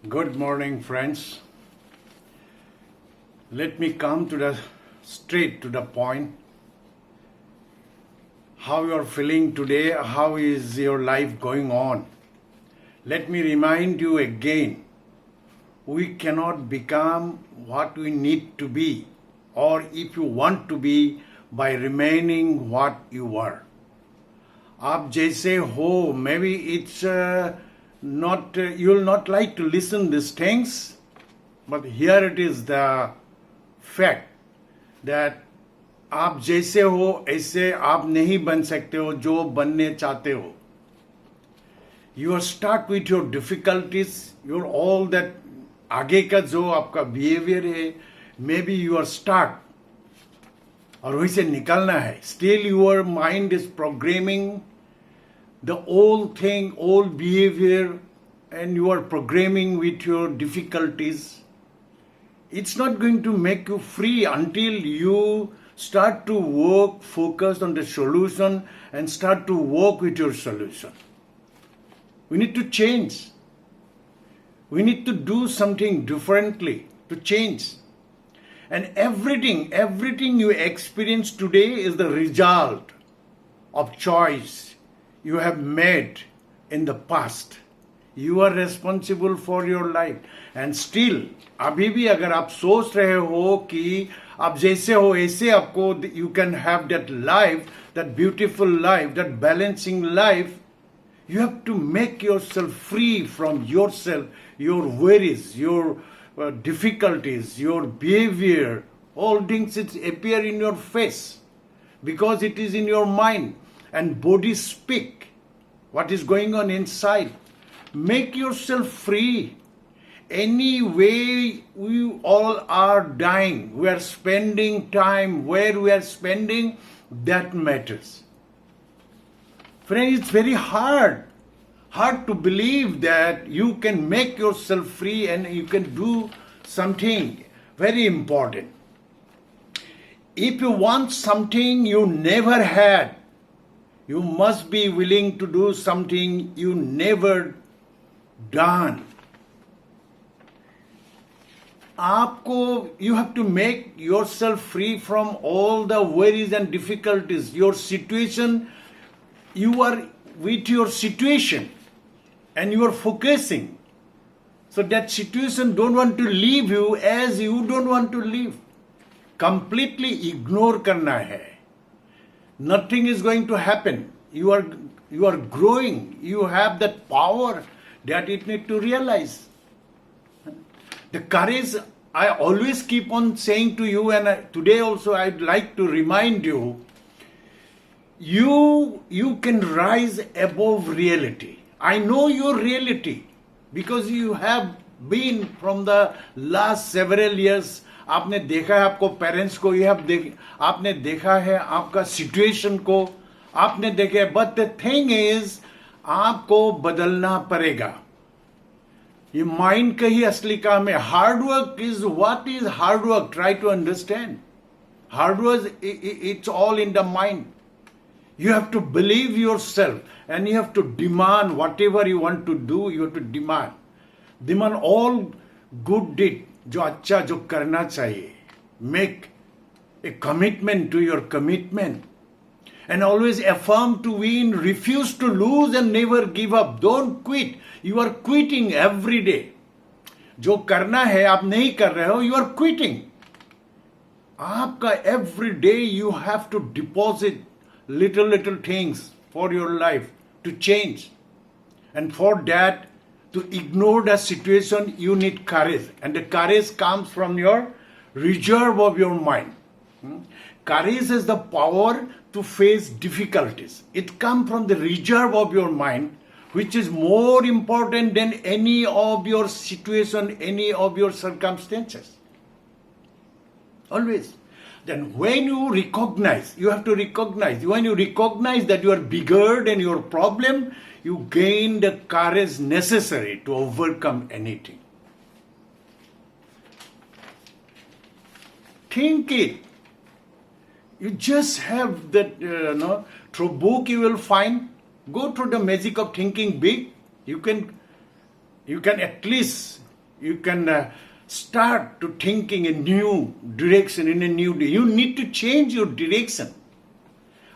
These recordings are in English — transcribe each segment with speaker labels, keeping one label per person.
Speaker 1: Good morning, friends. Let me come straight to the point. How you are feeling today? How is your life going on? Let me remind you again. We cannot become what we need to be, or if you want to be, by remaining what you are. आप जैसे हो, maybe it's not you will not like to listen these things, but here it is the fact that आप जैसे हो ऐसे आप नहीं बन सकते हो जो बनने चाहते हो. You start with your difficulties, your all that आगे का जो आपका behavior है, maybe you are stuck और वहीं से निकलना है. Still your mind is programming the old thing, old behavior, and you are programming with your difficulties. It's not going to make you free until you start to work, focus on the solution, and start to work with your solution. We need to change. We need to do something differently to change. And everything you experience today is the result of choice you have made in the past. You are responsible for your life. And still, अभी भी अगर आप सोच रहे हो कि आप जैसे हो ऐसे आपको you can have that life, that beautiful life, that balancing life, you have to make yourself free from yourself, your worries, your difficulties, your behavior, all things that appear in your face because it is in your mind. And body speak what is going on inside. Make yourself free. Anyway, we all are dying. We are spending time where we are spending, that matters. Friends, it's very hard to believe that you can make yourself free and you can do something very important. If you want something you never had, you must be willing to do something you never done. You have to make yourself free from all the worries and difficulties. Your situation, you are with your situation and you are focusing. So that situation don't want to leave you as you don't want to leave. Completely ignore करना है. Nothing is going to happen. You are growing. You have that power that it need to realize. The courage, I always keep on saying to you, and today also I'd like to remind you, you can rise above reality. I know your reality because you have been from the last several years. आपने देखा है आपको parents को, आपने देखा है आपका situation को, आपने देखा है. बट द थिंग इज आपको बदलना पड़ेगा. ये माइंड का ही असली काम है. Hard work is what is hard work. Try to understand. Hard work it's all in the mind. You have to believe yourself and you have to demand whatever you want to do. You have to demand all good deed. जो अच्छा जो करना चाहिए. Make a commitment to your commitment. And always affirm to win, refuse to lose and never give up. Don't quit. You are quitting every day. जो करना है आप नहीं कर रहे हो, you are quitting. आपका every day you have to deposit little things for your life to change. And for that, to ignore the situation, you need courage. And the courage comes from your reserve of your mind. Courage is the power to face difficulties. It comes from the reserve of your mind, which is more important than any of your situation, any of your circumstances. Always. Then when you recognize, you have to recognize. When you recognize that you are bigger than your problem, you gain the courage necessary to overcome anything. Think it. You just have that, through book you will find. Go through the magic of thinking big. You can at least You can start to thinking a new direction in a new day. You need to change your direction.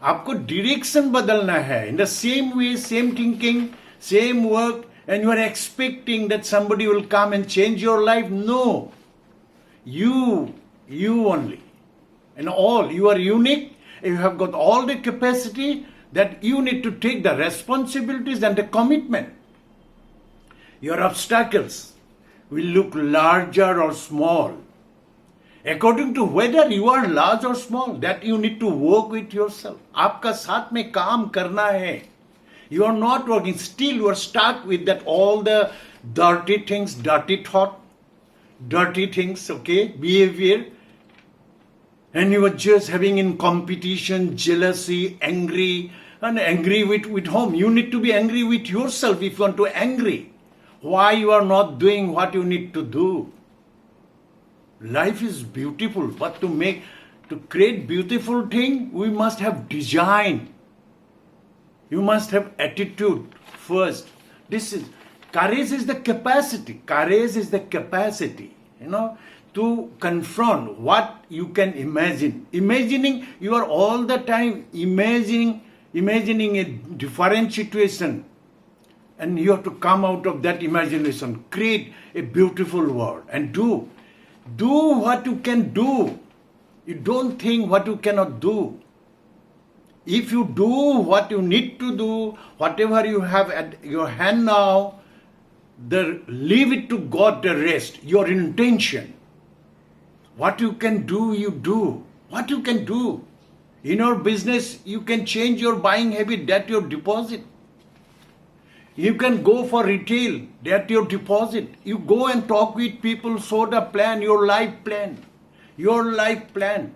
Speaker 1: आपको direction बदलना है. In the same way, same thinking, same work, and you are expecting that somebody will come and change your life. No. You only. And all, you are unique. You have got all the capacity that you need to take the responsibilities and the commitment. Your obstacles will look larger or small. According to whether you are large or small, that you need to work with yourself. आपका साथ में काम करना है. You are not working. Still you are stuck with that all the dirty things, dirty thought, dirty things, okay, behavior. And you are just having in competition, jealousy, angry, and angry with whom? You need to be angry with yourself if you want to angry. Why you are not doing what you need to do? Life is beautiful, but to create beautiful thing, we must have design. You must have attitude first. Courage is the capacity. Courage is the capacity, to confront what you can imagine. Imagining, you are all the time imagining a different situation. And you have to come out of that imagination, create a beautiful world, and do what you can do. You don't think what you cannot do. If you do what you need to do, whatever you have at your hand now, leave it to God the rest, your intention. What you can do, you do. What you can do. In your business, you can change your buying habit, that your deposit. You can go for retail, that your deposit. You go and talk with people, so the plan, your life plan. Your life plan.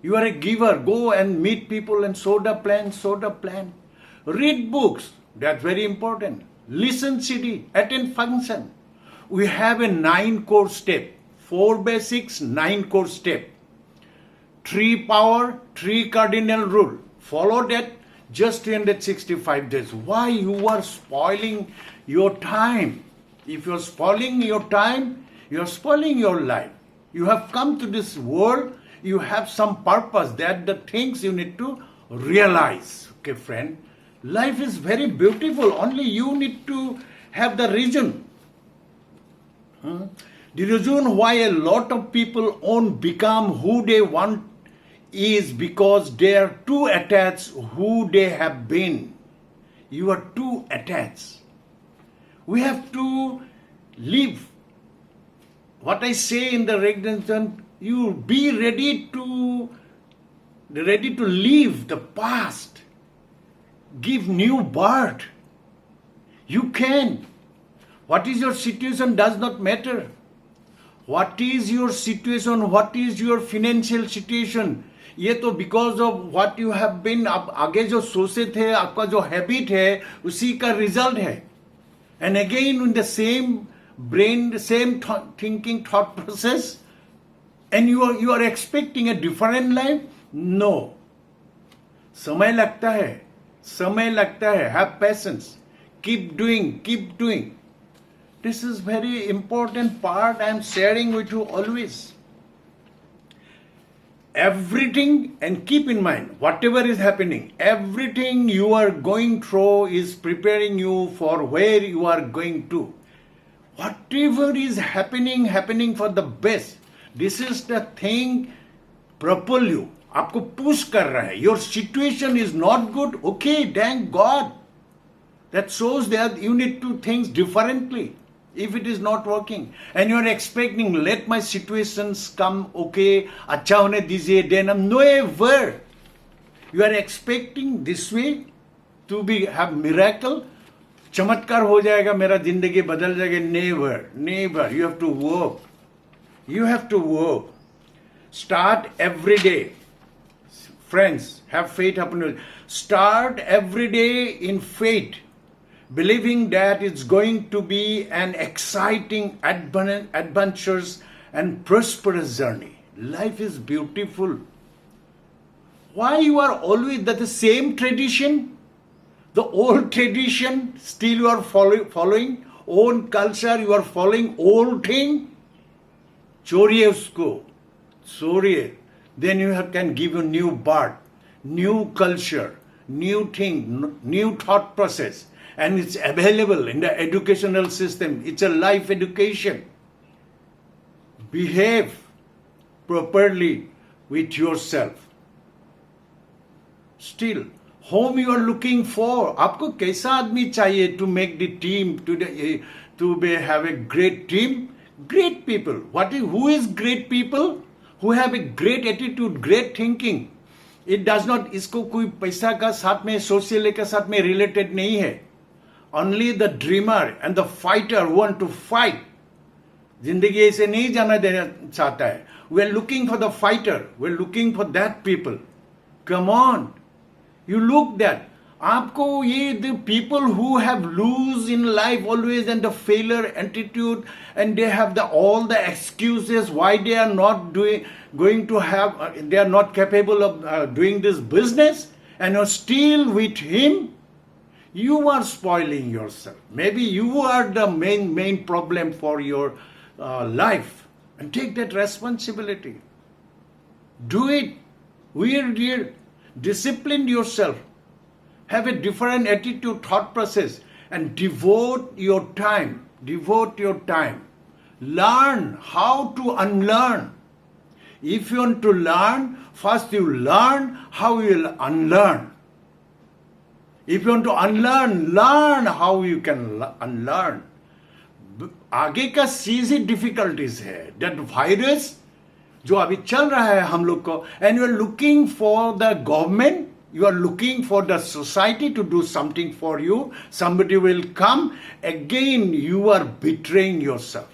Speaker 1: You are a giver, go and meet people and so the plan. Read books, that's very important. Listen CD, attend function. We have a 9-core step, 4 basics, 9-core step. 3 power, 3 cardinal rule. Follow that. Just 365 days. Why you are spoiling your time? If you are spoiling your time, you are spoiling your life. You have come to this world, you have some purpose. That the things you need to realize. Okay, friend. Life is very beautiful. Only you need to have the reason. The reason why a lot of people won't become who they want is because they are too attached who they have been. You are too attached. We have to live. What I say in the religion, you be ready to leave the past. Give new birth. You can. What is your situation does not matter. What is your situation? What is your financial situation? ये तो because of what you have been, आप आगे जो सोचे थे, आपका जो habit है उसी का रिजल्ट है. And again in the same brain, same thinking thought process, and you are expecting a different life. No, समय लगता है. Have patience, keep doing. This is very important part I am sharing with you always. Everything, and keep in mind, whatever is happening, everything you are going through is preparing you for where you are going to. Whatever is happening for the best. This is the thing propel you. आपको push कर रहा है. Your situation is not good. Okay, thank God. That shows that you need to think differently. If it is not working and you are expecting, let my situations come, okay, अच्छा होने दीजिए, then never. You are expecting this way to have miracle, चमत्कार हो जाएगा, मेरा जिंदगी बदल जाएगा. Never. You have to work. Start every day. Friends, have faith upon you. Start every day in faith, believing that it's going to be an exciting, adventurous and prosperous journey. Life is beautiful. Why you are always the same tradition? The old tradition still you are following? own culture, you are following old thing, छोड़िए उसको, छोड़िए. Then you can give a new birth, new culture, new thing, new thought process. And it's available in the educational system. It's a life education. Behave properly with yourself. Still, whom you are looking for? आपको कैसा आदमी चाहिए to make the team, have a great team? Great people. Who is great people? Who have a great attitude, great thinking. It does not, इसको कोई पैसा का साथ में, सोशल के साथ में related नहीं है. Only the dreamer and the fighter who want to fight. जिंदगी ऐसे नहीं जाना देना चाहता है. We are looking for the fighter. We are looking for that people. Come on. You look that. आपको ये the people who have lose in life always and the failure attitude and they have all the excuses why they are not they are not capable of doing this business and are still with him. You are spoiling yourself. Maybe you are the main problem for your life, and take that responsibility. Do it. Dear. Discipline yourself. Have a different attitude, thought process, and devote your time. Learn how to unlearn. If you want to learn, first you learn how you will unlearn. If you want to unlearn, learn how you can unlearn. आगे का सीधी difficulties है. That virus जो अभी चल रहा है हम लोग को, and you are looking for the government, you are looking for the society to do something for you. Somebody will come. Again, you are betraying yourself.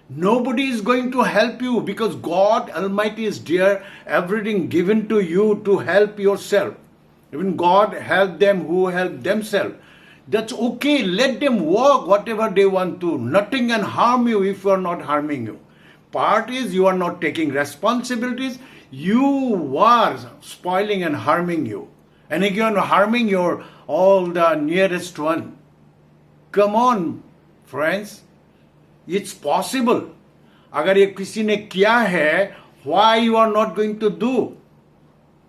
Speaker 1: Nobody is going to help you because God Almighty is there. Everything given to you to help yourself. Even God help them who help themselves. That's okay. Let them work whatever they want to. Nothing can harm you if you are not harming you. Part is you are not taking responsibilities. You are spoiling and harming you. And again, harming all the nearest one. Come on, friends. It's possible. अगर ये किसी ने किया है, why you are not going to do?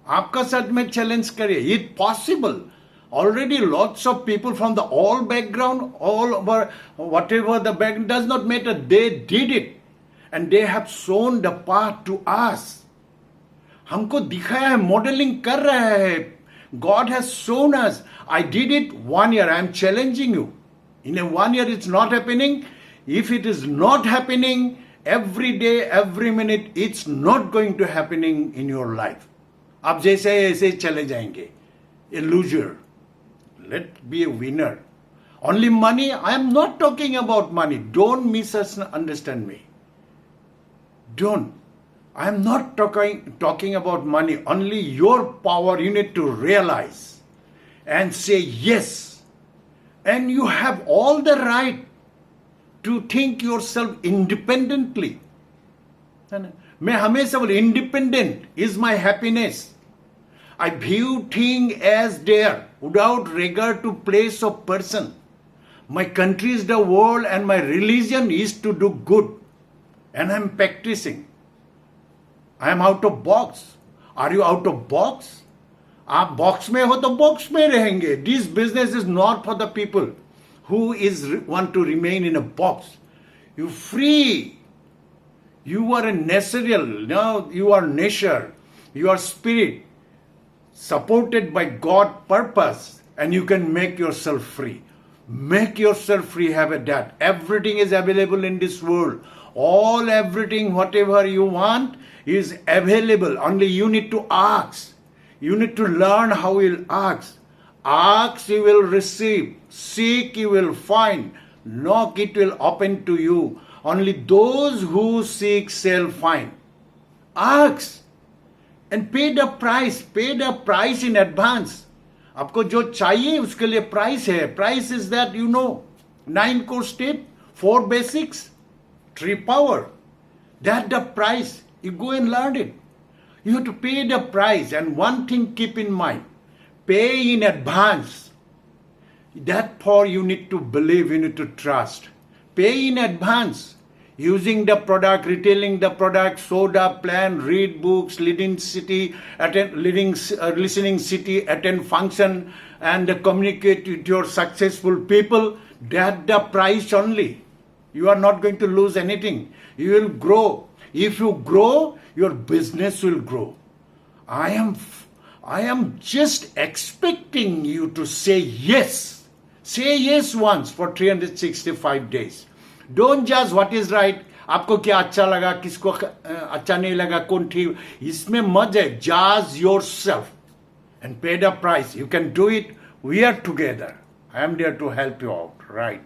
Speaker 1: आपका साथ में challenge करिए. It's possible. Already lots of people from the all background, all over, whatever the background, does not matter. They did it. And they have shown the path to us. हमको दिखाया है, modeling कर रहा है. God has shown us. I did it 1 year. I am challenging you. In a 1 year it's not happening. If it is not happening every day, every minute, it's not going to happening in your life. आप जैसे ऐसे चले जाएंगे. A loser. Let's be a winner. Only money. I am not talking about money. Don't misunderstand me. Don't. I am not talking about money. Only your power you need to realize and say yes. And you have all the right to think yourself independently. मैं हमेशा बोल, independent is my happiness. I view things as there without regard to place or person. My country is the world and my religion is to do good. And I am practicing. I am out of box. Are you out of box? आप box में हो तो box में रहेंगे. This business is not for the people who want to remain in a box. You free. You are a natural. Now you are nature. You are spirit. Supported by God purpose. And you can make yourself free. Make yourself free. Have a that. Everything is available in this world. Everything, whatever you want is available. Only you need to ask. You need to learn how you'll ask. Ask, you will receive. Seek, you will find. Knock, it will open to you. Only those who seek shall find. Ask and pay the price. Pay the price in advance. आपको जो चाहिए उसके लिए price है. Price is that 9 core step, 4 basics, 3 power. That's the price. You go and learn it. You have to pay the price. And one thing keep in mind. Pay in advance. Therefore, you need to believe, you need to trust. Pay in advance. Using the product, retailing the product, soda plan, read books, listening city, attend function, and communicate with your successful people. That's the price only. You are not going to lose anything. You will grow. If you grow, your business will grow. I am just expecting you to say yes. Say yes once for 365 days. Don't judge what is right. आपको क्या अच्छा लगा, किसको अच्छा नहीं लगा, कौन ठीक, इसमें मत है. Judge yourself and pay the price. You can do it. We are together. I am there to help you out. Right.